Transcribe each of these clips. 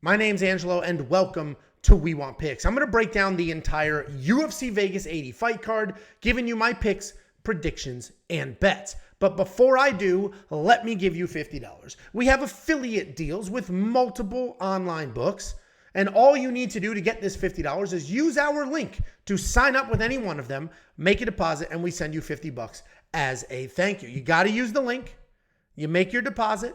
My name's Angelo, and welcome to We Want Picks. I'm going to break down the entire UFC Vegas 80 fight card, giving you my picks, predictions, and bets. But before I do, let me give you $50. We have affiliate deals with multiple online books, and all you need to do to get this $50 is use our link to sign up with any one of them, make a deposit, and we send you $50 as a thank you. You got to use the link. You make your deposit.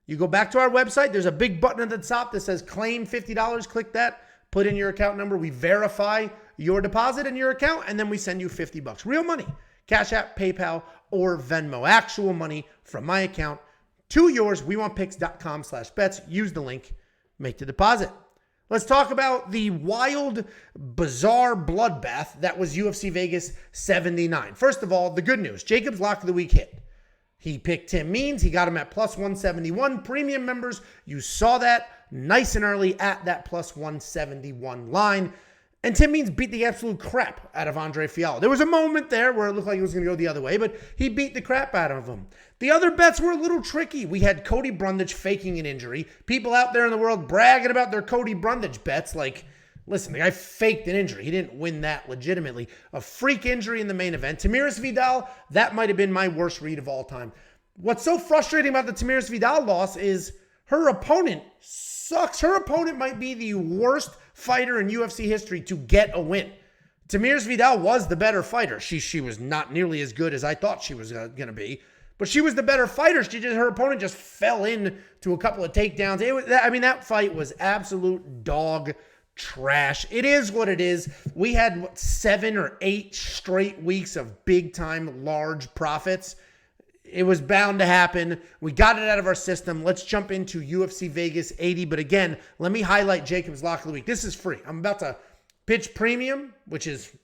You go back to our website. There's a big button at the top that says claim $50. Click that. Put in your account number. We verify your deposit in your account, and then we send you $50. Real money. Cash App, PayPal, or Venmo. Actual money from my account to yours. WeWantPicks.com/bets. Use the link. Make the deposit. Let's talk about the wild, bizarre bloodbath that was UFC Vegas 79. First of all, the good news. Jacob's lock of the week hit. He picked Tim Means. He got him at plus 171. Premium members, you saw that nice and early at that plus 171 line. And Tim Means beat the absolute crap out of Andre Fialho. There was a moment there where it looked like it was going to go the other way, but he beat the crap out of him. The other bets were a little tricky. We had Cody Brundage faking an injury. People out there in the world bragging about their Cody Brundage bets like, listen, the guy faked an injury. He didn't win that legitimately. A freak injury in the main event. Tamiris Vidal, that might have been my worst read of all time. What's so frustrating about the Tamiris Vidal loss is her opponent sucks. Her opponent might be the worst fighter in UFC history to get a win. Tamiris Vidal was the better fighter. She was not nearly as good as I thought she was going to be, but she was the better fighter. Her opponent just fell into a couple of takedowns. That fight was absolute dog trash. It is what it is. We had 7 or 8 straight weeks of big time large profits. It was bound to happen. We got it out of our system. Let's jump into UFC Vegas 80. But again, let me highlight Jacob's lock of the week. This is free. I'm about to pitch premium, which is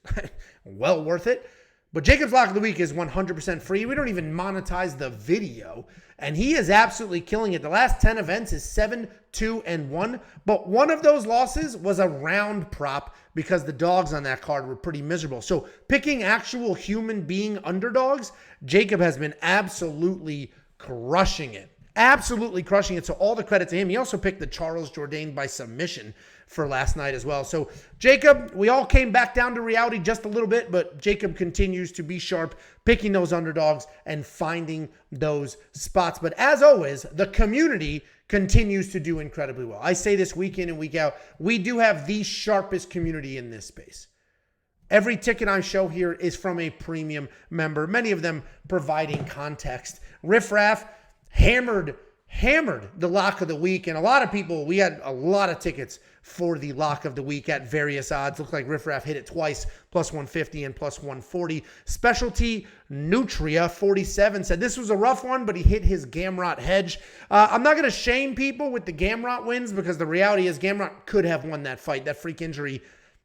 well worth it. But Jacob's lock of the week is 100% free. We don't even monetize the video. And he is absolutely killing it. The last 10 events is 7-2-1. But one of those losses was a round prop because the dogs on that card were pretty miserable. So picking actual human being underdogs, Jacob has been absolutely crushing it. Absolutely crushing it. So all the credit to him. He also picked the Charles Jourdain by submission for last night as well. So Jacob, we all came back down to reality just a little bit, but Jacob continues to be sharp, picking those underdogs and finding those spots. But as always, the community continues to do incredibly well. I say this week in and week out, we do have the sharpest community in this space. Every ticket I show here is from a premium member, many of them providing context. Riff Raff hammered the lock of the week, and a lot of people, we had a lot of tickets for the lock of the week at various odds. Looked like Riff Raff hit it twice, plus 150 and plus 140. Specialty Nutria 47 said this was a rough one, but he hit his Gamrot hedge. I'm not going to shame people with the Gamrot wins because the reality is Gamrot could have won that fight. That freak injury,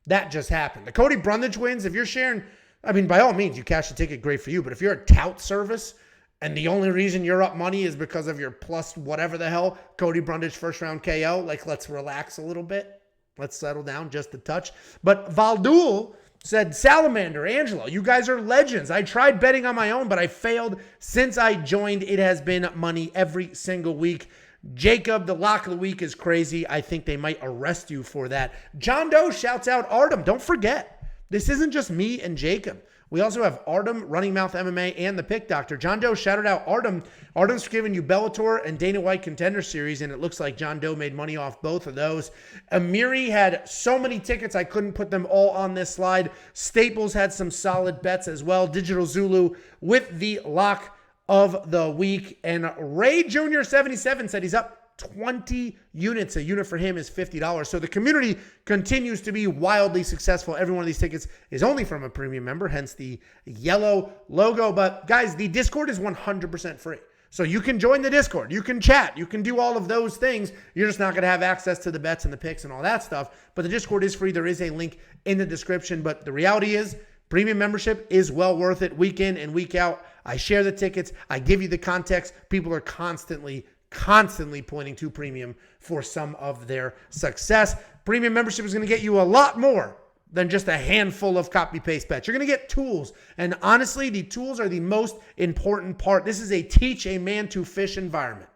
that just happened. The Cody Brundage wins, if you're sharing, by all means, you cash the ticket, great for you. But if you're a tout service, and the only reason you're up money is because of your plus whatever the hell, Cody Brundage first round KO. Like, let's relax a little bit. Let's settle down just a touch. But Valdul said, Salamander, Angelo, you guys are legends. I tried betting on my own, but I failed. Since I joined, it has been money every single week. Jacob, the lock of the week is crazy. I think they might arrest you for that. John Doe shouts out Artem. Don't forget, this isn't just me and Jacob. We also have Artem, Running Mouth MMA, and the Pick Doctor. John Doe shouted out Artem. Artem's giving you Bellator and Dana White Contender Series, and it looks like John Doe made money off both of those. Amiri had so many tickets, I couldn't put them all on this slide. Staples had some solid bets as well. Digital Zulu with the lock of the week. And Ray Jr. 77 said he's up 20 units. A unit for him is $50. So the community continues to be wildly successful. Every one of these tickets is only from a premium member, hence the yellow logo. But guys, the Discord is 100% free. So you can join the Discord. You can chat. You can do all of those things. You're just not going to have access to the bets and the picks and all that stuff. But the Discord is free. There is a link in the description. But the reality is, premium membership is well worth it. Week in and week out, I share the tickets. I give you the context. People are constantly pointing to premium for some of their success. Premium membership is going to get you a lot more than just a handful of copy-paste bets. You're going to get tools. And honestly, the tools are the most important part. This is a teach a man to fish environment.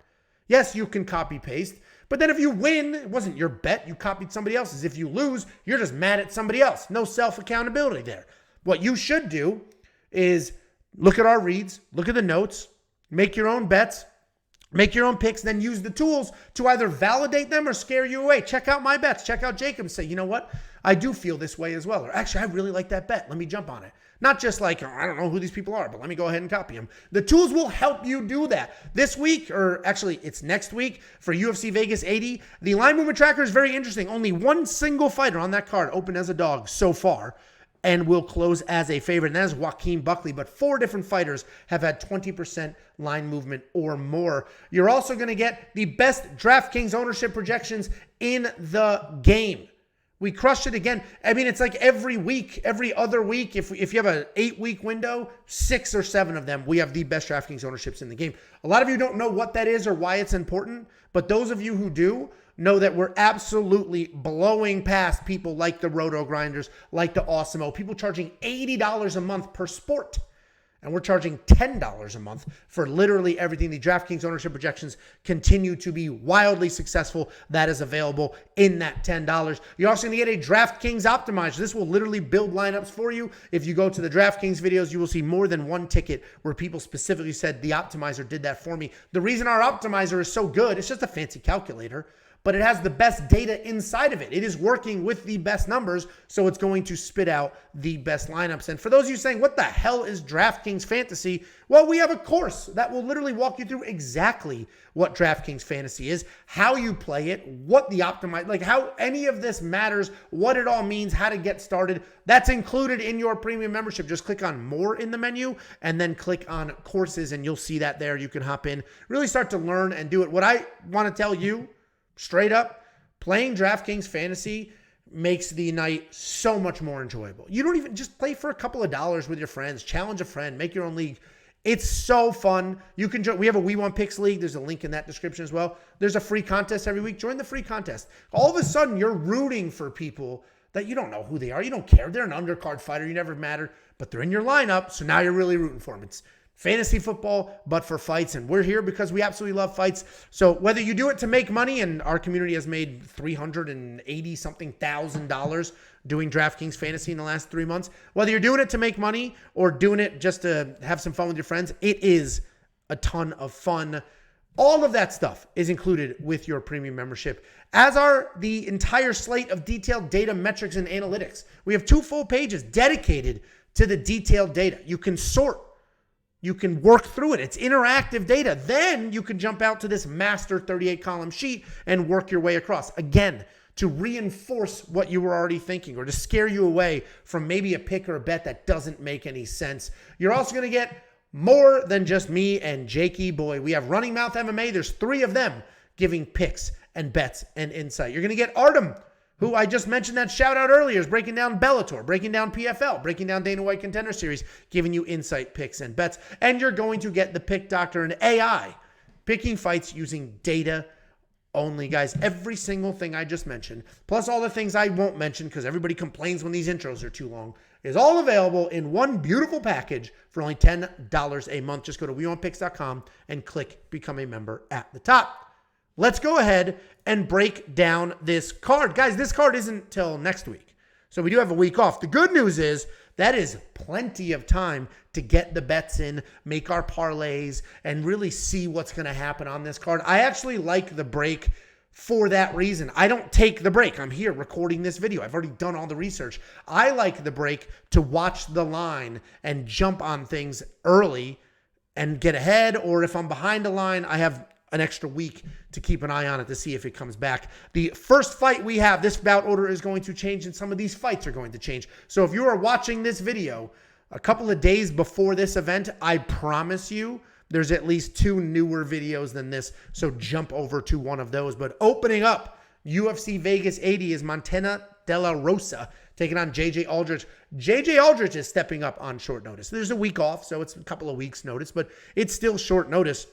Yes, you can copy-paste, But then if you win, it wasn't your bet. You copied somebody else's. If you lose, you're just mad at somebody else. No self-accountability there. What you should do is look at our reads, look at the notes, make your own bets, make your own picks, then use the tools to either validate them or scare you away. Check out my bets. Check out Jacob's. Say, you know what? I do feel this way as well. Or actually, I really like that bet. Let me jump on it. Not just like, oh, I don't know who these people are, but let me go ahead and copy them. The tools will help you do that. This week, or actually it's next week for UFC Vegas 80, the line movement tracker is very interesting. Only one single fighter on that card opened as a dog so far and will close as a favorite, and that is Joaquin Buckley. But 4 different fighters have had 20% line movement or more. You're also going to get the best DraftKings ownership projections in the game. We crushed it again. I mean, it's like every week, every other week, if you have an 8-week window, 6 or 7 of them, we have the best DraftKings ownerships in the game. A lot of you don't know what that is or why it's important, but those of you who do know that we're absolutely blowing past people like the Roto Grinders, like the Awesemo, people charging $80 a month per sport. And we're charging $10 a month for literally everything. The DraftKings ownership projections continue to be wildly successful. That is available in that $10. You're also going to get a DraftKings optimizer. This will literally build lineups for you. If you go to the DraftKings videos, you will see more than one ticket where people specifically said the optimizer did that for me. The reason our optimizer is so good, it's just a fancy calculator, but it has the best data inside of it. It is working with the best numbers, so it's going to spit out the best lineups. And for those of you saying, what the hell is DraftKings Fantasy? Well, we have a course that will literally walk you through exactly what DraftKings Fantasy is, how you play it, what the optimize, like how any of this matters, what it all means, how to get started. That's included in your premium membership. Just click on more in the menu and then click on courses and you'll see that there. You can hop in, really start to learn and do it. What I want to tell you, straight up, playing DraftKings Fantasy makes the night so much more enjoyable. You don't even just play for a couple of dollars with your friends, challenge a friend, make your own league. It's so fun. You can we have a We Want Picks League. There's a link in that description as well. There's a free contest every week. Join the free contest. All of a sudden, you're rooting for people that you don't know who they are. You don't care. They're an undercard fighter. You never matter, but they're in your lineup, so now you're really rooting for them. It's fantasy football, but for fights. And we're here because we absolutely love fights. So whether you do it to make money, and our community has made $380-something thousand doing DraftKings Fantasy in the last 3 months, whether you're doing it to make money or doing it just to have some fun with your friends, it is a ton of fun. All of that stuff is included with your premium membership, as are the entire slate of detailed data, metrics, and analytics. We have 2 full pages dedicated to the detailed data. You can sort. You can work through it. It's interactive data. Then you can jump out to this master 38-column sheet and work your way across. Again, to reinforce what you were already thinking or to scare you away from maybe a pick or a bet that doesn't make any sense. You're also going to get more than just me and Jakey Boy. We have Running Mouth MMA. There's 3 of them giving picks and bets and insight. You're going to get Artem, who I just mentioned that shout out earlier, is breaking down Bellator, breaking down PFL, breaking down Dana White Contender Series, giving you insight, picks, and bets. And you're going to get the Pick Doctor and AI, picking fights using data only, guys. Every single thing I just mentioned, plus all the things I won't mention because everybody complains when these intros are too long, is all available in one beautiful package for only $10 a month. Just go to WeWantPicks.com and click Become a Member at the top. Let's go ahead and break down this card. Guys, this card isn't till next week, so we do have a week off. The good news is that is plenty of time to get the bets in, make our parlays, and really see what's going to happen on this card. I actually like the break for that reason. I don't take the break. I'm here recording this video. I've already done all the research. I like the break to watch the line and jump on things early and get ahead, or if I'm behind a line, I have an extra week to keep an eye on it to see if it comes back. The first fight we have, this bout order is going to change, and some of these fights are going to change. So if you are watching this video a couple of days before this event, I promise you there's at least 2 newer videos than this, so jump over to one of those. But opening up UFC Vegas 80 is Montana De La Rosa taking on JJ Aldrich. JJ Aldrich is stepping up on short notice. There's a week off, so it's a couple of weeks notice, but it's still short notice.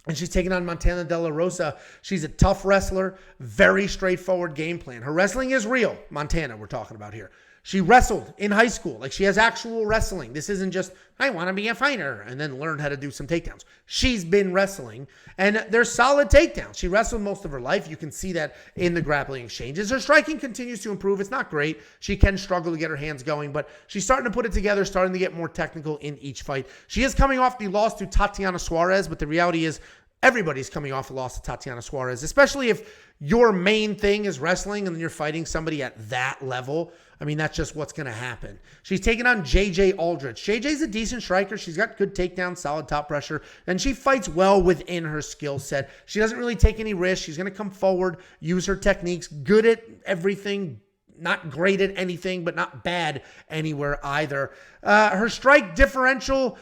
And she's taking on Montana De La Rosa. She's a tough wrestler, very straightforward game plan. Her wrestling is real. Montana, we're talking about here. She wrestled in high school. Like, she has actual wrestling. This isn't just, I want to be a fighter, and then learned how to do some takedowns. She's been wrestling, and they're solid takedowns. She wrestled most of her life. You can see that in the grappling exchanges. Her striking continues to improve. It's not great. She can struggle to get her hands going, but she's starting to put it together, starting to get more technical in each fight. She is coming off the loss to Tatiana Suarez, but the reality is everybody's coming off a loss to Tatiana Suarez, especially if your main thing is wrestling and then you're fighting somebody at that level. I mean, that's just what's going to happen. She's taking on JJ Aldrich. JJ's a decent striker. She's got good takedowns, solid top pressure, and she fights well within her skill set. She doesn't really take any risks. She's going to come forward, use her techniques, good at everything, not great at anything, but not bad anywhere either. Her strike differential,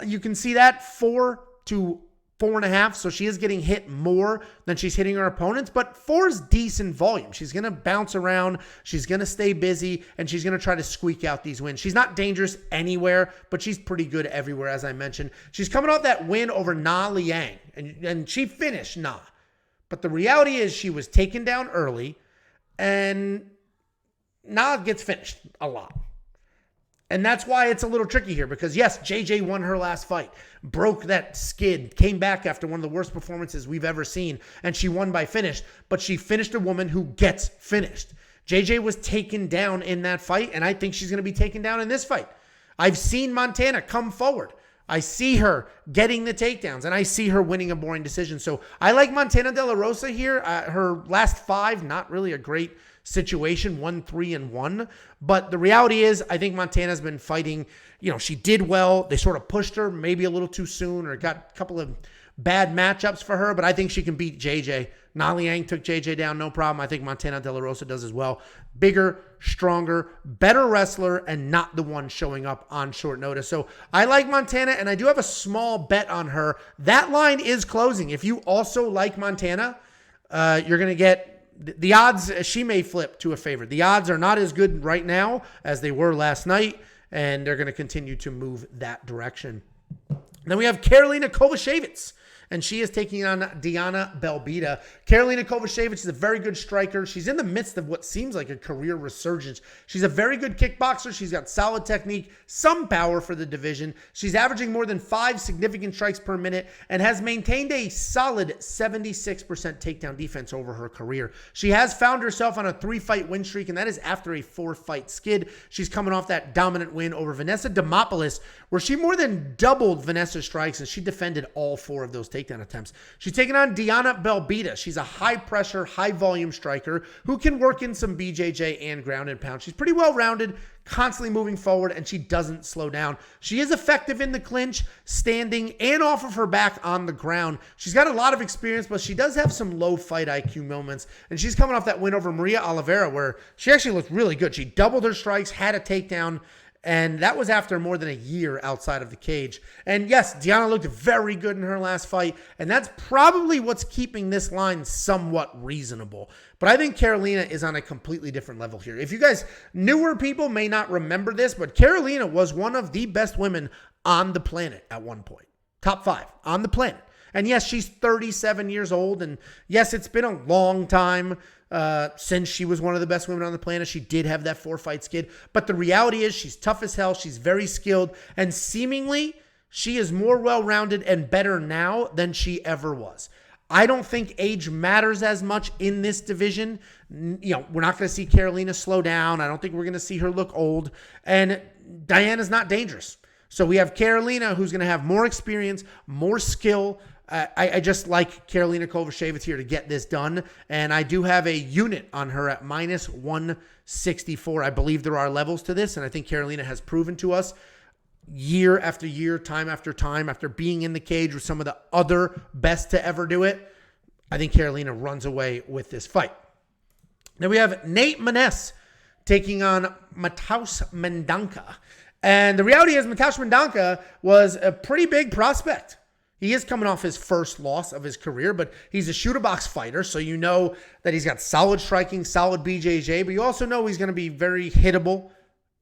you can see that 4 to 4.5, so she is getting hit more than she's hitting her opponents, but 4 is decent volume. She's going to bounce around, she's going to stay busy, and she's going to try to squeak out these wins. She's not dangerous anywhere, but she's pretty good everywhere, as I mentioned. She's coming off that win over Na Liang, and she finished Na. But the reality is she was taken down early, and Na gets finished a lot. And that's why it's a little tricky here, because yes, JJ won her last fight, broke that skid, came back after one of the worst performances we've ever seen, and she won by finish, but she finished a woman who gets finished. JJ was taken down in that fight, and I think she's going to be taken down in this fight. I've seen Montana come forward. I see her getting the takedowns, and I see her winning a boring decision. So I like Montana De La Rosa here. Her last 5, not really a great situation, 1-3-1. But the reality is, I think Montana's been fighting. She did well. They sort of pushed her maybe a little too soon, or got a couple of bad matchups for her. But I think she can beat JJ. Na Liang took JJ down, no problem. I think Montana De La Rosa does as well. Bigger, stronger, better wrestler, and not the one showing up on short notice. So I like Montana, and I do have a small bet on her. That line is closing. If you also like Montana, you're going to get the odds. She may flip to a favorite. The odds are not as good right now as they were last night, and they're going to continue to move that direction. Then we have Karolina Kowalkiewicz, and she is taking on Diana Belbita. Karolina Kowalkiewicz is a very good striker. She's in the midst of what seems like a career resurgence. She's a very good kickboxer. She's got solid technique, some power for the division. She's averaging more than 5 significant strikes per minute and has maintained a solid 76% takedown defense over her career. She has found herself on a 3-fight win streak, and that is after a 4-fight skid. She's coming off that dominant win over Vanessa Demopoulos, where she more than doubled Vanessa's strikes, and she defended all 4 of those takedown attempts. She's taking on Diana Belbita. She's a high-pressure, high-volume striker who can work in some BJJ and ground and pound. She's pretty well-rounded, constantly moving forward, and she doesn't slow down. She is effective in the clinch, standing, and off of her back on the ground. She's got a lot of experience, but she does have some low fight IQ moments, and she's coming off that win over Maria Oliveira, where she actually looked really good. She doubled her strikes, had a takedown, and that was after more than a year outside of the cage. And yes, Diana looked very good in her last fight, and that's probably what's keeping this line somewhat reasonable. But I think Karolina is on a completely different level here. If you guys, newer people may not remember this, but Karolina was one of the best women on the planet at one point. Top 5 on the planet. And yes, she's 37 years old, and yes, it's been a long time since she was one of the best women on the planet. She did have that 4-fight skid, but the reality is she's tough as hell. She's very skilled, and seemingly she is more well-rounded and better now than she ever was. I don't think age matters as much in this division. We're not going to see Karolina slow down. I don't think we're going to see her look old, and Diana's not dangerous. So we have Karolina, who's going to have more experience, more skill. I just like Karolina Kowalkiewicz here to get this done. And I do have a unit on her at minus 164. I believe there are levels to this. And I think Karolina has proven to us year after year, time after time, after being in the cage with some of the other best to ever do it, I think Karolina runs away with this fight. Then we have Nate Maness taking on Mateus Mendonca. And the reality is Mateus Mendonca was a pretty big prospect. He is coming off his first loss of his career, but he's a shoot-a-box fighter, so you know that he's got solid striking, solid BJJ, but you also know he's going to be very hittable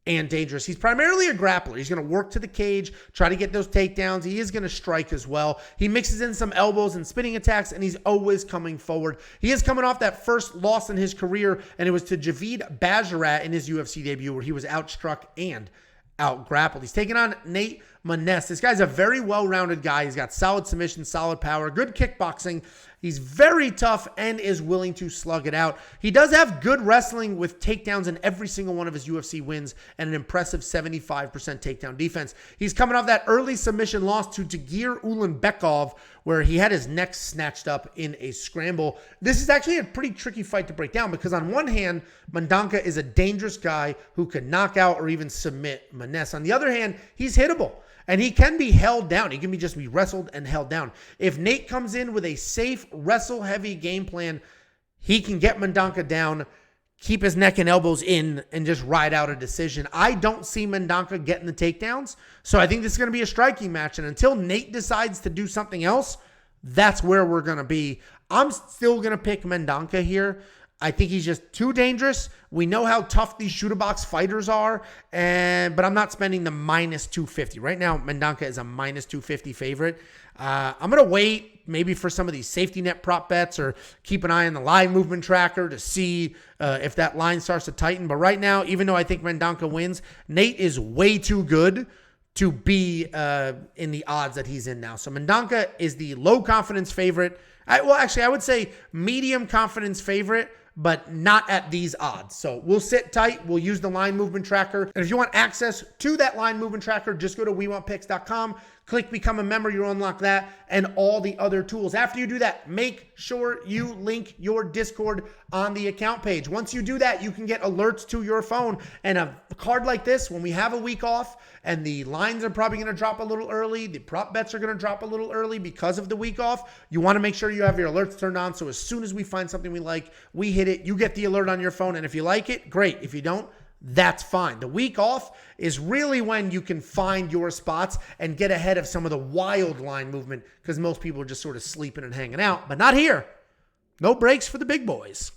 and dangerous. He's primarily a grappler. He's going to work to the cage, try to get those takedowns. He is going to strike as well. He mixes in some elbows and spinning attacks, and he's always coming forward. He is coming off that first loss in his career, and it was to Javid Bajarat in his UFC debut where he was outstruck and out-grappled. He's taking on Nate Maness. This guy's a very well-rounded guy. He's got solid submission, solid power, good kickboxing. He's very tough and is willing to slug it out. He does have good wrestling with takedowns in every single one of his UFC wins and an impressive 75% takedown defense. He's coming off that early submission loss to Tagir Ulanbekov, where he had his neck snatched up in a scramble. This is actually a pretty tricky fight to break down because on one hand, Mendonca is a dangerous guy who can knock out or even submit Maness. On the other hand, he's hittable. And he can be held down. He can just be wrestled and held down. If Nate comes in with a safe, wrestle-heavy game plan, he can get Mendonca down, keep his neck and elbows in, and just ride out a decision. I don't see Mendonca getting the takedowns, so I think this is going to be a striking match. And until Nate decides to do something else, that's where we're going to be. I'm still going to pick Mendonca here. I think he's just too dangerous. We know how tough these shoot-a-box fighters are, but I'm not spending the minus 250. Right now, Mendonca is a minus 250 favorite. I'm going to wait maybe for some of these safety net prop bets or keep an eye on the line movement tracker to see if that line starts to tighten. But right now, even though I think Mendonca wins, Nate is way too good to be in the odds that he's in now. So Mendonca is the low confidence favorite. I would say medium confidence favorite, but not at these odds. So we'll sit tight. We'll use the line movement tracker. And if you want access to that line movement tracker, just go to WeWantPicks.com, click Become a Member. You'll unlock that and all the other tools. After you do that, make sure you link your Discord on the account page. Once you do that, you can get alerts to your phone. And a card like this, when we have a week off and the lines are probably going to drop a little early, the prop bets are going to drop a little early because of the week off, you want to make sure you have your alerts turned on. So as soon as we find something we like, we hit it, you get the alert on your phone. And if you like it, great. If you don't, that's fine. The week off is really when you can find your spots and get ahead of some of the wild line movement because most people are just sort of sleeping and hanging out, but not here. No breaks for the big boys.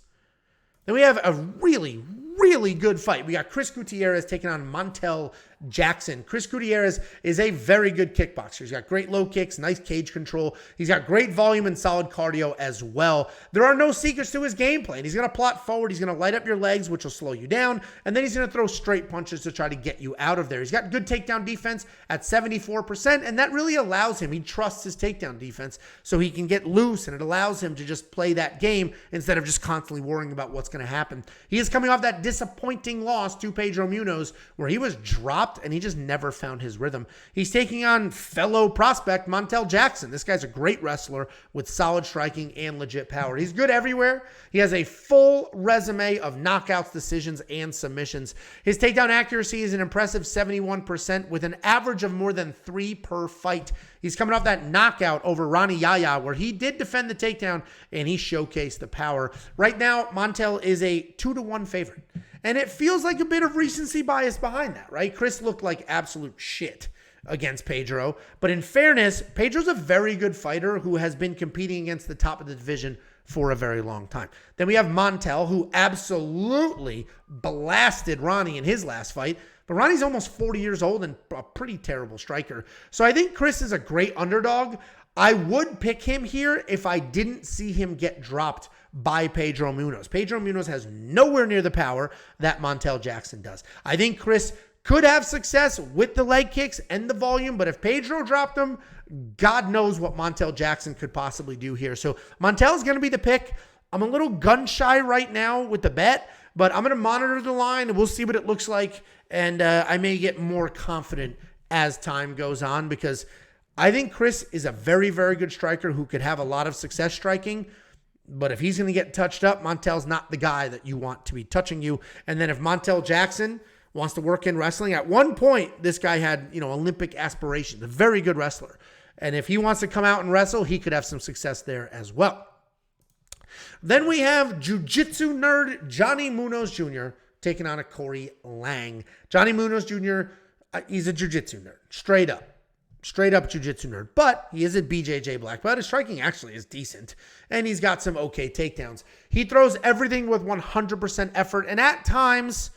Then we have a really, really good fight. We got Chris Gutierrez taking on Montel Jackson. Chris Gutierrez is a very good kickboxer. He's got great low kicks, nice cage control. He's got great volume and solid cardio as well. There are no secrets to his game plan. He's going to plot forward. He's going to light up your legs, which will slow you down. And then he's going to throw straight punches to try to get you out of there. He's got good takedown defense at 74%, and that really allows him. He trusts his takedown defense, so he can get loose, and it allows him to just play that game instead of just constantly worrying about what's going to happen. He is coming off that disappointing loss to Pedro Munoz, where he was dropped and he just never found his rhythm. He's taking on fellow prospect Montel Jackson. This guy's a great wrestler with solid striking and legit power. He's good everywhere. He has a full resume of knockouts, decisions, and submissions. His takedown accuracy is an impressive 71% with an average of more than 3 per fight. He's coming off that knockout over Ronnie Yaya, where he did defend the takedown and he showcased the power. Right now, Montel is a 2-1 favorite. And it feels like a bit of recency bias behind that, right? Chris looked like absolute shit against Pedro. But in fairness, Pedro's a very good fighter who has been competing against the top of the division for a very long time. Then we have Montel, who absolutely blasted Ronnie in his last fight. But Ronnie's almost 40 years old and a pretty terrible striker. So I think Chris is a great underdog. I would pick him here if I didn't see him get dropped by Pedro Munoz. Pedro Munoz has nowhere near the power that Montel Jackson does. I think Chris could have success with the leg kicks and the volume, but if Pedro dropped him, God knows what Montel Jackson could possibly do here. So Montel's going to be the pick. I'm a little gun shy right now with the bet, but I'm going to monitor the line and we'll see what it looks like. And I may get more confident as time goes on because I think Chris is a very, very good striker who could have a lot of success striking. But if he's going to get touched up, Montel's not the guy that you want to be touching you. And then if Montel Jackson wants to work in wrestling, at one point, this guy had, Olympic aspirations, a very good wrestler. And if he wants to come out and wrestle, he could have some success there as well. Then we have jiu-jitsu nerd Johnny Munoz Jr. taking on a Aoriqileng. Johnny Munoz Jr., he's a jiu-jitsu nerd, straight up jiu-jitsu nerd, but he is a BJJ black belt. His striking actually is decent, and he's got some okay takedowns. He throws everything with 100% effort, and at times,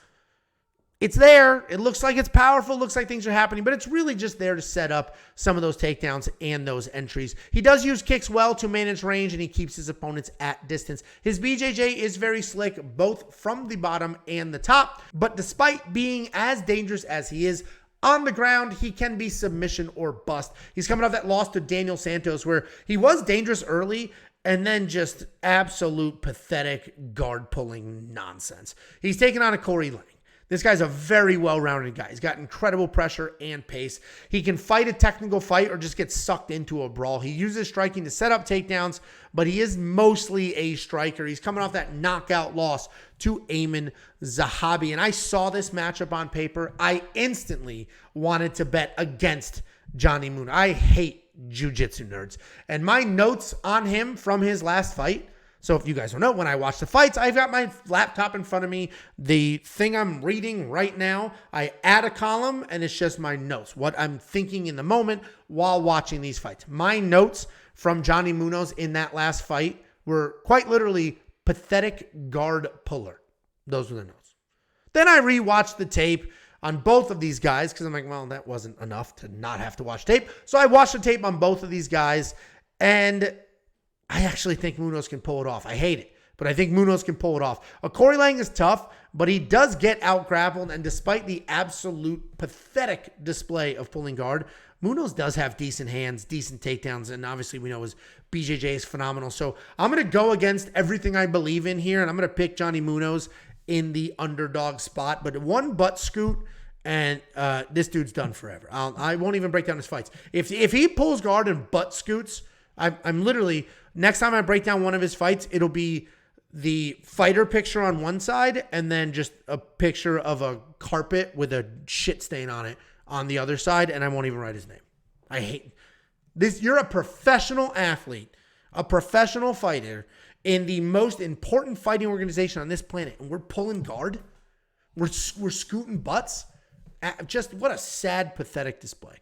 It's there. It looks like it's powerful. Looks like things are happening, but it's really just there to set up some of those takedowns and those entries. He does use kicks well to manage range, and he keeps his opponents at distance. His BJJ is very slick, both from the bottom and the top, but despite being as dangerous as he is, on the ground, he can be submission or bust. He's coming off that loss to Daniel Santos, where he was dangerous early, and then just absolute pathetic guard-pulling nonsense. He's taking on a Aoriqileng. This guy's a very well-rounded guy. He's got incredible pressure and pace. He can fight a technical fight or just get sucked into a brawl. He uses striking to set up takedowns, but he is mostly a striker. He's coming off that knockout loss to Ayman Zahabi. And I saw this matchup on paper. I instantly wanted to bet against Johnny Munoz. I hate jiu-jitsu nerds. And my notes on him from his last fight, so if you guys don't know, when I watch the fights, I've got my laptop in front of me. The thing I'm reading right now, I add a column, and it's just my notes, what I'm thinking in the moment while watching these fights. My notes from Johnny Munoz in that last fight were quite literally pathetic guard puller. Those were the notes. Then I rewatched the tape on both of these guys because I'm like, well, that wasn't enough to not have to watch tape. So I watched the tape on both of these guys, and I actually think Munoz can pull it off. I hate it, but I think Munoz can pull it off. Aoriqileng is tough, but he does get out-grappled, and despite the absolute pathetic display of pulling guard, Munoz does have decent hands, decent takedowns, and obviously we know his BJJ is phenomenal. So I'm going to go against everything I believe in here, and I'm going to pick Johnny Munoz in the underdog spot. But one butt scoot, and this dude's done forever. I won't even break down his fights. If he pulls guard and butt scoots, I'm literally... Next time I break down one of his fights, it'll be the fighter picture on one side and then just a picture of a carpet with a shit stain on it on the other side, and I won't even write his name. I hate this. You're a professional athlete, a professional fighter in the most important fighting organization on this planet, and we're pulling guard? We're scooting butts? Just what a sad, pathetic display.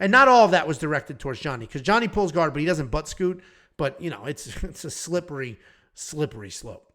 And not all of that was directed towards Johnny, because Johnny pulls guard, but he doesn't butt scoot. But, you know, it's a slippery slope.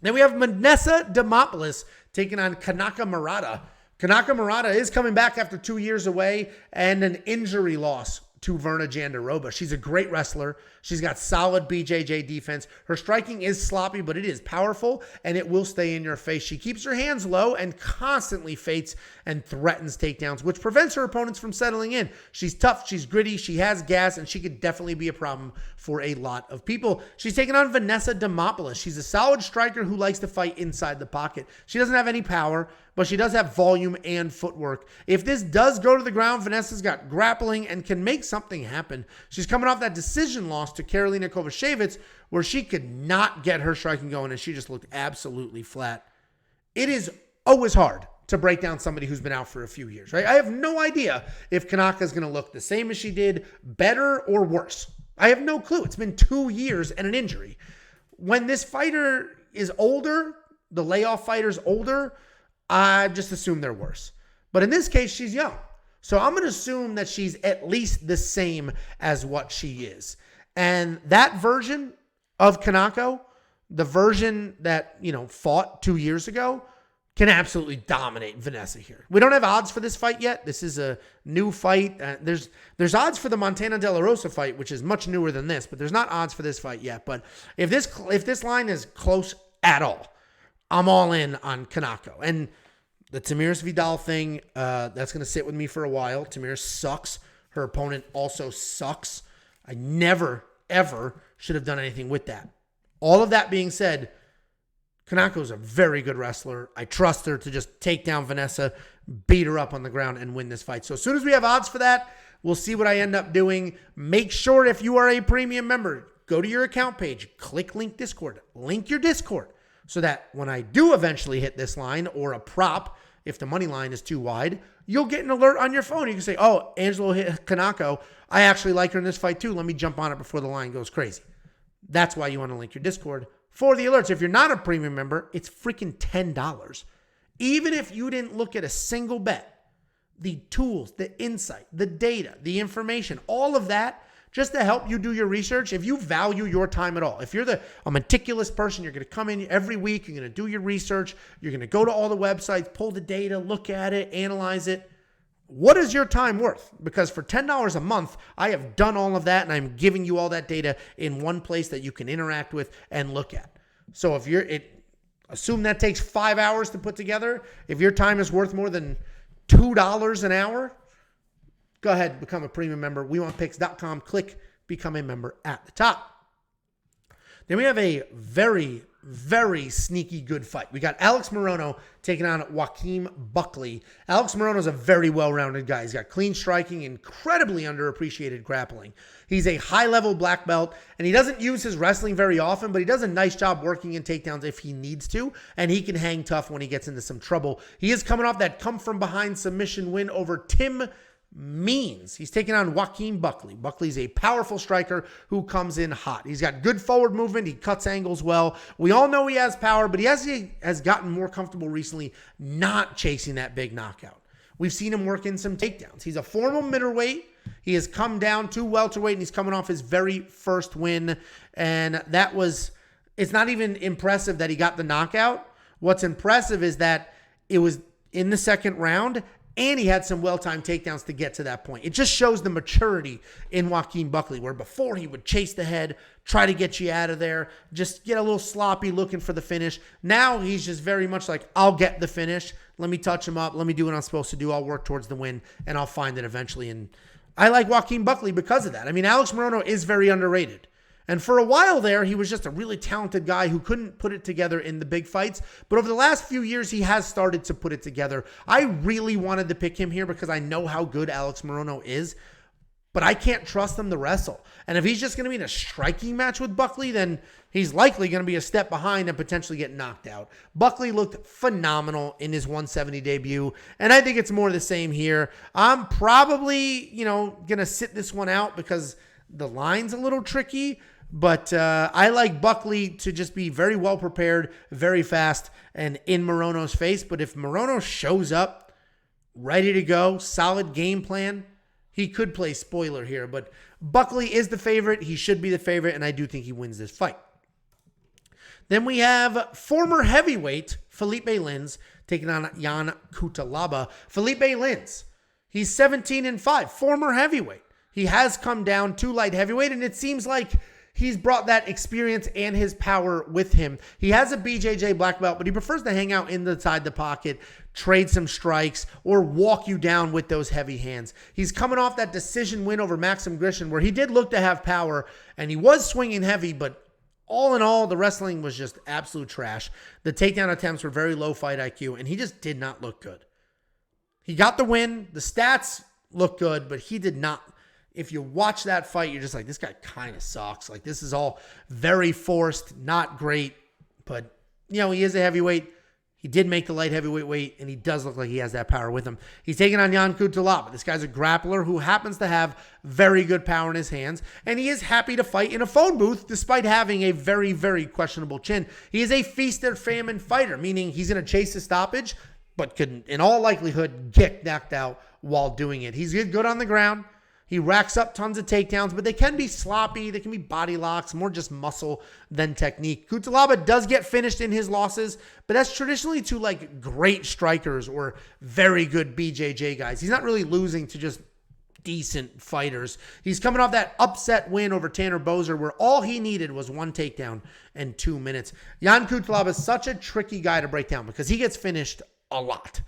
Then we have Manessa Demopoulos taking on Kanako Murata. Kanako Murata is coming back after 2 years away and an injury loss to Virna Jandiroba. She's a great wrestler. She's got solid BJJ defense. Her striking is sloppy, but it is powerful, and it will stay in your face. She keeps her hands low and constantly feints and threatens takedowns, which prevents her opponents from settling in. She's tough, she's gritty, she has gas, and she could definitely be a problem for a lot of people. She's taking on Vanessa Demopoulos. She's a solid striker who likes to fight inside the pocket. She doesn't have any power, but she does have volume and footwork. If this does go to the ground, Vanessa's got grappling and can make something happen. She's coming off that decision loss to Karolina Kowalkiewicz, where she could not get her striking going, and she just looked absolutely flat. It is always hard to break down somebody who's been out for a few years, right? I have no idea if Kanako is going to look the same as she did, better or worse. I have no clue. It's been 2 years and an injury. When this fighter is older, the layoff fighter's older, I just assume they're worse. But in this case, she's young. So I'm going to assume that she's at least the same as what she is. And that version of Kanako, the version that, fought 2 years ago, can absolutely dominate Vanessa here. We don't have odds for this fight yet. This is a new fight. There's odds for the Montana De La Rosa fight, which is much newer than this, but there's not odds for this fight yet. But if this line is close at all, I'm all in on Kanako. And the Tamiris Vidal thing, that's going to sit with me for a while. Tamiris sucks. Her opponent also sucks. I never, ever should have done anything with that. All of that being said, Kanako is a very good wrestler. I trust her to just take down Vanessa, beat her up on the ground, and win this fight. So as soon as we have odds for that, we'll see what I end up doing. Make sure if you are a premium member, go to your account page, click link Discord, link your Discord, so that when I do eventually hit this line or a prop, if the money line is too wide, you'll get an alert on your phone. You can say, oh, Angelo hit Kanako. I actually like her in this fight too. Let me jump on it before the line goes crazy. That's why you want to link your Discord for the alerts. If you're not a premium member, it's freaking $10. Even if you didn't look at a single bet, the tools, the insight, the data, the information, all of that just to help you do your research. If you value your time at all, if you're a meticulous person, you're going to come in every week, you're going to do your research, you're going to go to all the websites, pull the data, look at it, analyze it. What is your time worth? Because for $10 a month, I have done all of that, and I'm giving you all that data in one place that you can interact with and look at. So if assume that takes 5 hours to put together. If your time is worth more than $2 an hour, go ahead, become a premium member. WeWantPicks.com. Click Become a Member at the top. Then we have a very, very sneaky good fight. We got Alex Morono taking on Joaquin Buckley. Alex Morono is a very well-rounded guy. He's got clean striking, incredibly underappreciated grappling. He's a high-level black belt, and he doesn't use his wrestling very often, but he does a nice job working in takedowns if he needs to, and he can hang tough when he gets into some trouble. He is coming off that come-from-behind submission win over Tim Means. He's taking on Joaquin Buckley. Buckley's a powerful striker who comes in hot. He's got good forward movement. He cuts angles well. We all know he has power, but he has gotten more comfortable recently not chasing that big knockout. We've seen him work in some takedowns. He's a former middleweight. He has come down to welterweight, and he's coming off his very first win. And it's not even impressive that he got the knockout. What's impressive is that it was in the second round, and he had some well-timed takedowns to get to that point. It just shows the maturity in Joaquin Buckley, where before he would chase the head, try to get you out of there, just get a little sloppy looking for the finish. Now he's just very much like, I'll get the finish. Let me touch him up. Let me do what I'm supposed to do. I'll work towards the win, and I'll find it eventually. And I like Joaquin Buckley because of that. I mean, Alex Morono is very underrated. And for a while there, he was just a really talented guy who couldn't put it together in the big fights. But over the last few years, he has started to put it together. I really wanted to pick him here because I know how good Alex Morono is. But I can't trust him to wrestle. And if he's just going to be in a striking match with Buckley, then he's likely going to be a step behind and potentially get knocked out. Buckley looked phenomenal in his 170 debut. And I think it's more of the same here. I'm probably, going to sit this one out because the line's a little tricky. But I like Buckley to just be very well prepared, very fast, and in Morono's face. But if Morono shows up ready to go, solid game plan, he could play spoiler here. But Buckley is the favorite. He should be the favorite, and I do think he wins this fight. Then we have former heavyweight Philipe Lins taking on Jan Cutelaba. Philipe Lins, he's 17-5, former heavyweight. He has come down to light heavyweight, and it seems like he's brought that experience and his power with him. He has a BJJ black belt, but he prefers to hang out inside the pocket, trade some strikes, or walk you down with those heavy hands. He's coming off that decision win over Maxim Grishin, where he did look to have power, and he was swinging heavy, but all in all, the wrestling was just absolute trash. The takedown attempts were very low fight IQ, and he just did not look good. He got the win. The stats look good, but he did not. If you watch that fight, you're just like, this guy kind of sucks. Like, this is all very forced, not great. But, he is a heavyweight. He did make the light heavyweight weight, and he does look like he has that power with him. He's taking on Jan Cutelaba. This guy's a grappler who happens to have very good power in his hands, and he is happy to fight in a phone booth despite having a very, very questionable chin. He is a feast or famine fighter, meaning he's going to chase a stoppage, but could, in all likelihood, get knocked out while doing it. He's good on the ground. He racks up tons of takedowns, but they can be sloppy. They can be body locks, more just muscle than technique. Cutelaba does get finished in his losses, but that's traditionally to great strikers or very good BJJ guys. He's not really losing to just decent fighters. He's coming off that upset win over Tanner Boser, where all he needed was one takedown in 2 minutes. Jan Cutelaba is such a tricky guy to break down because he gets finished a lot,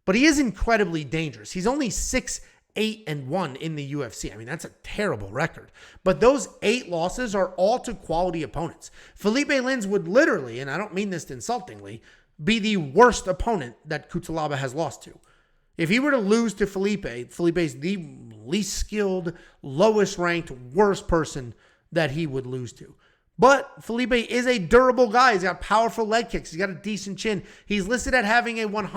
but he is incredibly dangerous. He's only 6-8-1 in the UFC. I mean, that's a terrible record. But those 8 losses are all to quality opponents. Philipe Lins would literally, and I don't mean this insultingly, be the worst opponent that Cutelaba has lost to. If he were to lose to Felipe's the least skilled, lowest ranked, worst person that he would lose to. But Philipe is a durable guy. He's got powerful leg kicks. He's got a decent chin. He's listed at having a 100%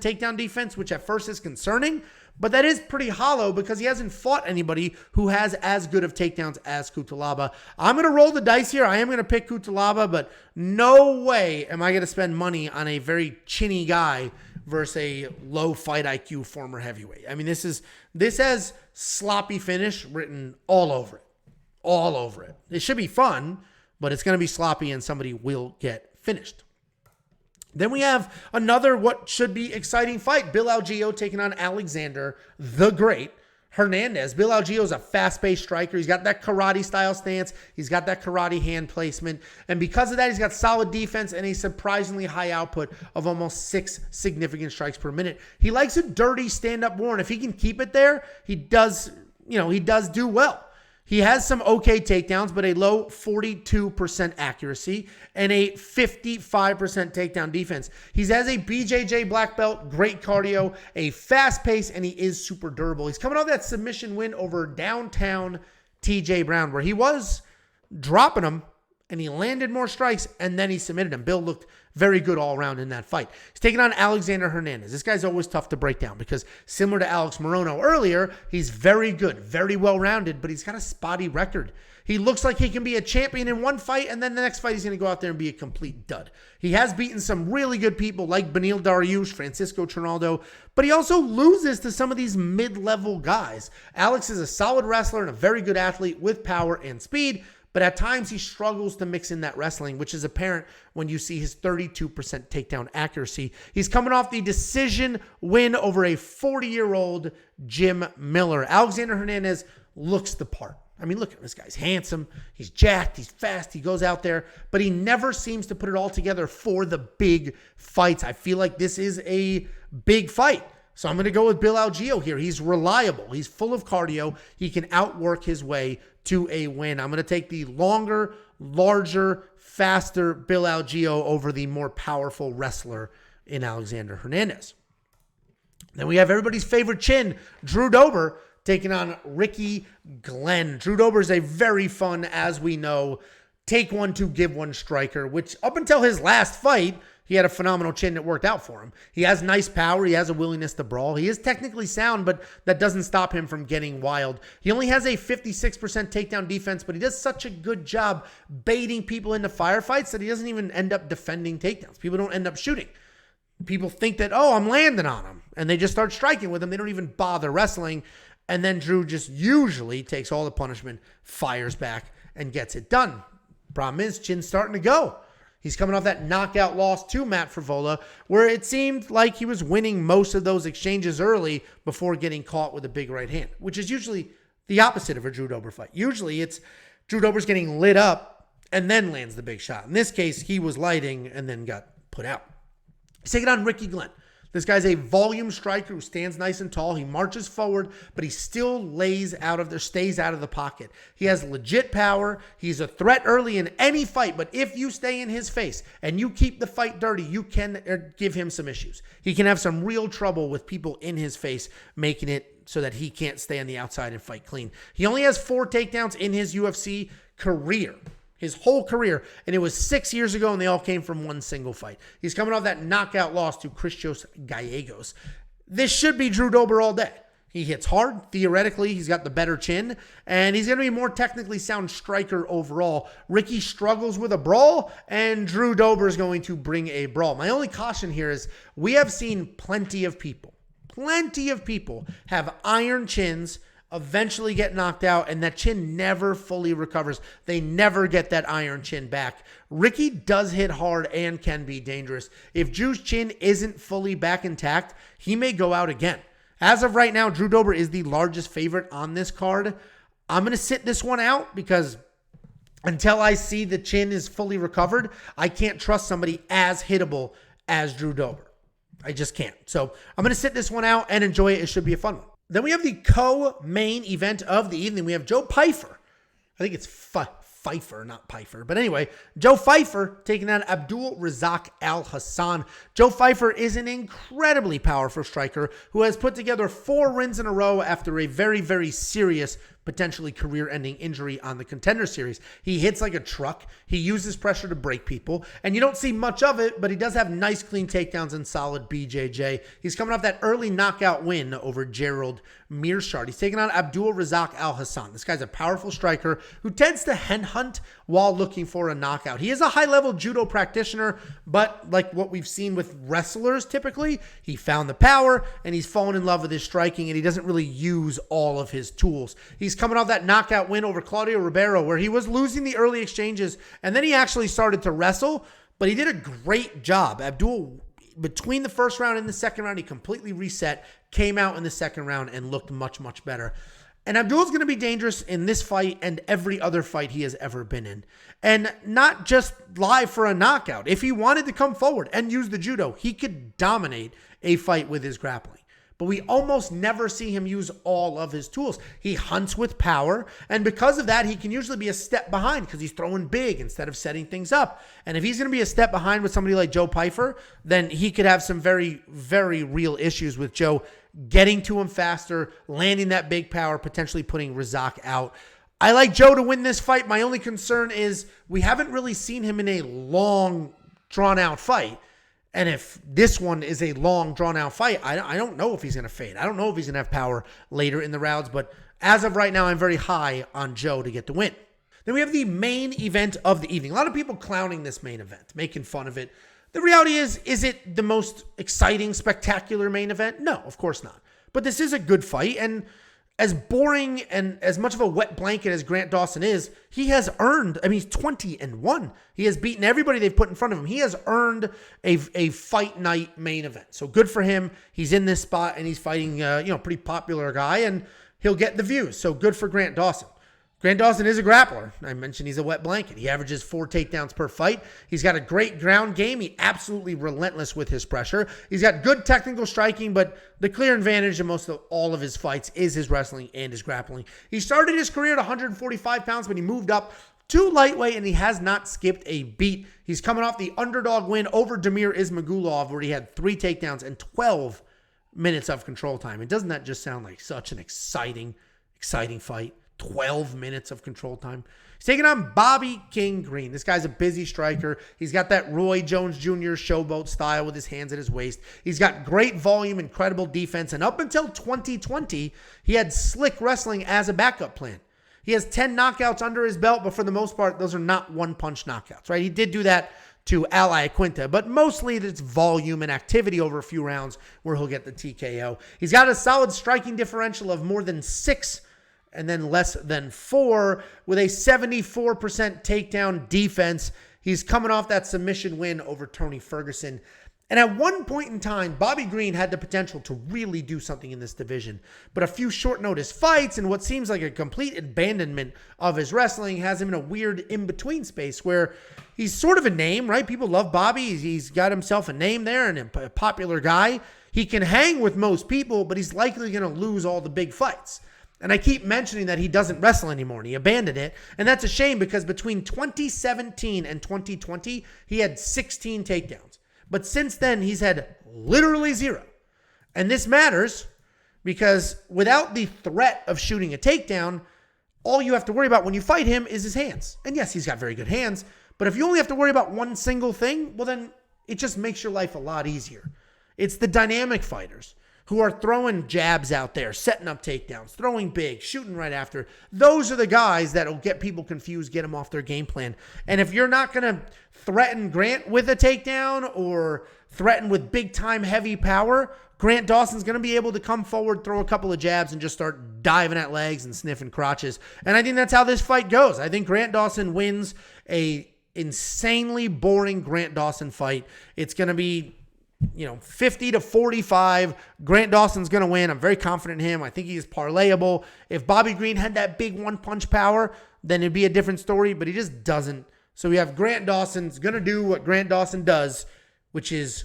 takedown defense, which at first is concerning, but that is pretty hollow because he hasn't fought anybody who has as good of takedowns as Cutelaba. I'm going to roll the dice here. I am going to pick Cutelaba, but no way am I going to spend money on a very chinny guy versus a low fight IQ former heavyweight. I mean, this has sloppy finish written all over it. all over it. It should be fun, but it's going to be sloppy and somebody will get finished. Then we have another what should be exciting fight. Bill Algeo taking on Alexander the Great Hernandez. Bill Algeo is a fast-paced striker. He's got that karate-style stance. He's got that karate hand placement. And because of that, he's got solid defense and a surprisingly high output of almost 6 significant strikes per minute. He likes a dirty stand-up war, and if he can keep it there, he does do well. He has some okay takedowns, but a low 42% accuracy and a 55% takedown defense. He's as a BJJ black belt, great cardio, a fast pace, and he is super durable. He's coming off that submission win over downtown TJ Brown, where he was dropping him, and he landed more strikes, and then he submitted him. Bill looked very good all around in that fight. He's taking on Alexander Hernandez. This guy's always tough to break down because similar to Alex Morono earlier, he's very good, very well-rounded, but he's got a spotty record. He looks like he can be a champion in one fight, and then the next fight he's going to go out there and be a complete dud. He has beaten some really good people like Beneil Dariush, Francisco Trinaldo, but he also loses to some of these mid-level guys. Alex is a solid wrestler and a very good athlete with power and speed, but at times he struggles to mix in that wrestling, which is apparent when you see his 32% takedown accuracy. He's coming off the decision win over a 40-year-old Jim Miller. Alexander Hernandez looks the part. I mean, look at this guy's handsome. He's jacked. He's fast. He goes out there, but he never seems to put it all together for the big fights. I feel like this is a big fight. So I'm going to go with Bill Algeo here. He's reliable. He's full of cardio. He can outwork his way to a win. I'm going to take the longer, larger, faster Bill Algeo over the more powerful wrestler in Alexander Hernandez. Then we have everybody's favorite chin, Drew Dober, taking on Aoriqileng. Drew Dober is a very fun, as we know, take one to give one striker, which up until his last fight, he had a phenomenal chin that worked out for him. He has nice power. He has a willingness to brawl. He is technically sound, but that doesn't stop him from getting wild. He only has a 56% takedown defense, but he does such a good job baiting people into firefights that he doesn't even end up defending takedowns. People don't end up shooting. People think that, oh, I'm landing on him, and they just start striking with him. They don't even bother wrestling, and then Drew just usually takes all the punishment, fires back, and gets it done. Problem is, chin's starting to go. He's coming off that knockout loss to Matt Frevola, where it seemed like he was winning most of those exchanges early before getting caught with a big right hand, which is usually the opposite of a Drew Dober fight. Usually it's Drew Dober's getting lit up and then lands the big shot. In this case, he was lighting and then got put out. He's taking on Aoriqileng. This guy's a volume striker who stands nice and tall. He marches forward, but he still stays out of the pocket. He has legit power. He's a threat early in any fight, but if you stay in his face and you keep the fight dirty, you can give him some issues. He can have some real trouble with people in his face, making it so that he can't stay on the outside and fight clean. He only has 4 takedowns in his UFC career. His whole career, and it was 6 years ago, and they all came from one single fight. He's coming off that knockout loss to Christos Gallegos. This should be Drew Dober all day. He hits hard. Theoretically, he's got the better chin, and he's going to be a more technically sound striker overall. Ricky struggles with a brawl, and Drew Dober is going to bring a brawl. My only caution here is we have seen plenty of people have iron chins, eventually get knocked out, and that chin never fully recovers. They never get that iron chin back. Ricky does hit hard and can be dangerous. If Drew's chin isn't fully back intact, he may go out again. As of right now, Drew Dober is the largest favorite on this card. I'm going to sit this one out because until I see the chin is fully recovered, I can't trust somebody as hittable as Drew Dober. I just can't. So I'm going to sit this one out and enjoy it. It should be a fun one. Then we have the co-main event of the evening. We have Joe Pyfer. I think it's Pyfer, not Pyfer. But anyway, Joe Pyfer taking on Abdul Razak Al Hassan. Joe Pyfer is an incredibly powerful striker who has put together 4 wins in a row after a very, very serious, potentially career-ending injury on the Contender Series. He hits like a truck. He uses pressure to break people, and you don't see much of it, but he does have nice, clean takedowns and solid BJJ. He's coming off that early knockout win over Gerald Mearshart. He's taking on Abdul Razak Al Hassan. This guy's a powerful striker who tends to hen hunt while looking for a knockout. He is a high-level judo practitioner, but like what we've seen with wrestlers typically, he found the power, and he's fallen in love with his striking, and he doesn't really use all of his tools. He's coming off that knockout win over Claudio Ribeiro, where he was losing the early exchanges, and then he actually started to wrestle, but he did a great job. Abdul, between the first round and the second round, he completely reset, came out in the second round, and looked much, much better. And Abdul's going to be dangerous in this fight and every other fight he has ever been in. And not just live for a knockout. If he wanted to come forward and use the judo, he could dominate a fight with his grappling. But we almost never see him use all of his tools. He hunts with power, and because of that, he can usually be a step behind because he's throwing big instead of setting things up. And if he's going to be a step behind with somebody like Joe Pyfer, then he could have some very, very real issues with Joe getting to him faster, landing that big power, potentially putting Razak out. I like Joe to win this fight. My only concern is we haven't really seen him in a long, drawn-out fight. And if this one is a long, drawn-out fight, I don't know if he's going to fade. I don't know if he's going to have power later in the rounds. But as of right now, I'm very high on Joe to get the win. Then we have the main event of the evening. A lot of people clowning this main event, making fun of it. The reality is it the most exciting, spectacular main event? No, of course not. But this is a good fight, and as boring and as much of a wet blanket as Grant Dawson is, he has earned, he's 20-1. He has beaten everybody they've put in front of him. He has earned a fight night main event. So good for him. He's in this spot, and he's fighting, pretty popular guy, and he'll get the views. So good for Grant Dawson. Grant Dawson is a grappler. I mentioned he's a wet blanket. He averages 4 takedowns per fight. He's got a great ground game. He's absolutely relentless with his pressure. He's got good technical striking, but the clear advantage in most of all of his fights is his wrestling and his grappling. He started his career at 145 pounds, but he moved up to lightweight, and he has not skipped a beat. He's coming off the underdog win over Damir Ismagulov, where he had 3 takedowns and 12 minutes of control time. And doesn't that just sound like such an exciting fight? 12 minutes of control time. He's taking on Bobby King Green. This guy's a busy striker. He's got that Roy Jones Jr. showboat style with his hands at his waist. He's got great volume, incredible defense, and up until 2020, he had slick wrestling as a backup plan. He has 10 knockouts under his belt, but for the most part, those are not one-punch knockouts, right? He did do that to Ally Quinta, but mostly it's volume and activity over a few rounds where he'll get the TKO. He's got a solid striking differential of more than 6 and then less than 4 with a 74% takedown defense. He's coming off that submission win over Tony Ferguson. And at one point in time, Bobby Green had the potential to really do something in this division. But a few short notice fights and what seems like a complete abandonment of his wrestling has him in a weird in-between space where he's sort of a name, right? People love Bobby. He's got himself a name there and a popular guy. He can hang with most people, but he's likely going to lose all the big fights. And I keep mentioning that he doesn't wrestle anymore, and he abandoned it. And that's a shame because between 2017 and 2020, he had 16 takedowns. But since then, he's had literally 0. And this matters because without the threat of shooting a takedown, all you have to worry about when you fight him is his hands. And yes, he's got very good hands. But if you only have to worry about one single thing, well, then it just makes your life a lot easier. It's the dynamic fighters who are throwing jabs out there, setting up takedowns, throwing big, shooting right after. Those are the guys that will get people confused, get them off their game plan. And if you're not going to threaten Grant with a takedown or threaten with big-time heavy power, Grant Dawson's going to be able to come forward, throw a couple of jabs, and just start diving at legs and sniffing crotches. And I think that's how this fight goes. I think Grant Dawson wins a insanely boring Grant Dawson fight. It's going to be 50-45. Grant Dawson's going to win. I'm very confident in him. I think he is parlayable. If Bobby Green had that big one-punch power, then it'd be a different story, but he just doesn't. So we have Grant Dawson's going to do what Grant Dawson does, which is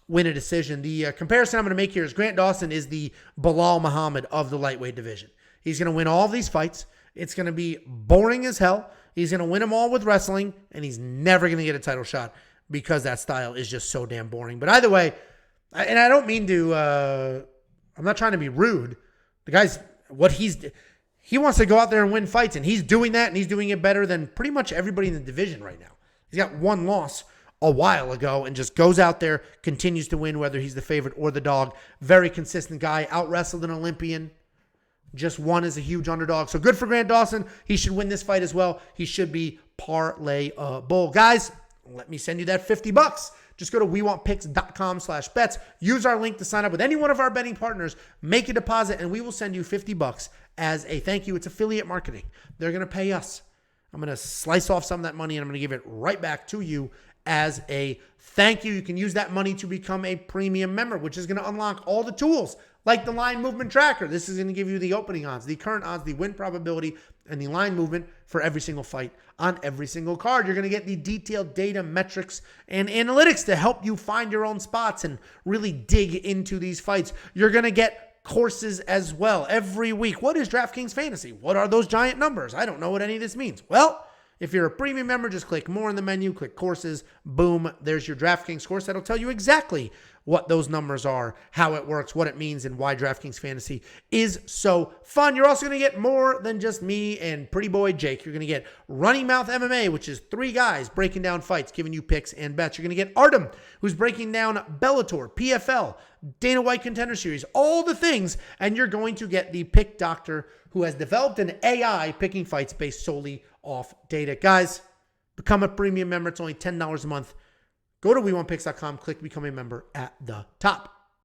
win a decision. The comparison I'm going to make here is Grant Dawson is the Bilal Muhammad of the lightweight division. He's going to win all of these fights. It's going to be boring as hell. He's going to win them all with wrestling, and he's never going to get a title shot because that style is just so damn boring. But either way, and I don't mean to, I'm not trying to be rude. The guy's, he wants to go out there and win fights, and he's doing that, and he's doing it better than pretty much everybody in the division right now. He's got one loss a while ago and just goes out there, continues to win, whether he's the favorite or the dog. Very consistent guy, out-wrestled an Olympian. Just won as a huge underdog. So good for Grant Dawson. He should win this fight as well. He should be parlayable. Guys, let me send you that $50 Just go to wewantpicks.com/bets. Use our link to sign up with any one of our betting partners. Make a deposit, and we will send you $50 as a thank you. It's affiliate marketing. They're going to pay us. I'm going to slice off some of that money, and I'm going to give it right back to you as a thank you. You can use that money to become a premium member, which is going to unlock all the tools like the line movement tracker. This is going to give you the opening odds, the current odds, the win probability, and the line movement for every single fight on every single card. You're going to get the detailed data, metrics, and analytics to help you find your own spots and really dig into these fights. You're going to get courses as well every week. What is DraftKings Fantasy? What are those giant numbers? I don't know what any of this means. Well, if you're a premium member, just click more in the menu, click courses, boom, there's your DraftKings course. That'll tell you exactly what those numbers are, how it works, what it means, and why DraftKings Fantasy is so fun. You're also going to get more than just me and pretty boy Jake. You're going to get Running Mouth MMA, which is 3 guys breaking down fights, giving you picks and bets. You're going to get Artem, who's breaking down Bellator, PFL, Dana White Contender Series, all the things, and you're going to get the Pick Doctor, who has developed an AI picking fights based solely off data. Guys, become a premium member. It's only $10 a month. Go to wewantpicks.com, click become a member at the top.